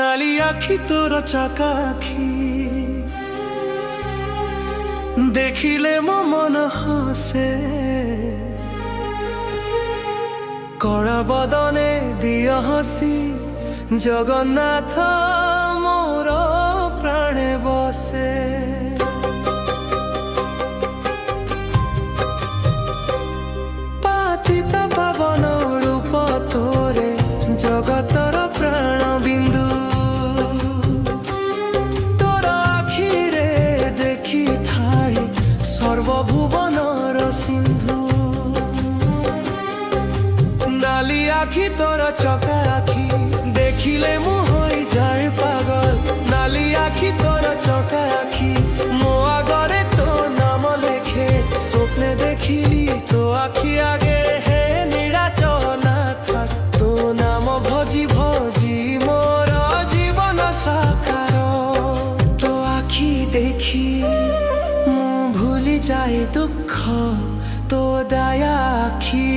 নালি আখি তোর চাকা আখি দেখিলে মো মন হসে কড়া বদনে দিয় হসি জগন্নাথ মোর প্রাণে বসে পাতিত পাবন রূপ তোরে জগতর প্রাণ বিন্দু তোর আখিরে দেখি থাই সর্বভুবনর সিন্ধু নালি আখি তোর চকা আখি দেখিলে মু হই যায় পাগল নালি আখি তোর চকা আখি মো আগরে তো নাম লেখে স্বপ্নে দেখিলি তো আখি আগে হে নিরাচনা থাক তো নাম ভজি ভজি মোর জীবন সাকার তো আখি দেখি মু ভুলি যায় দুঃখ তো দয়া আখি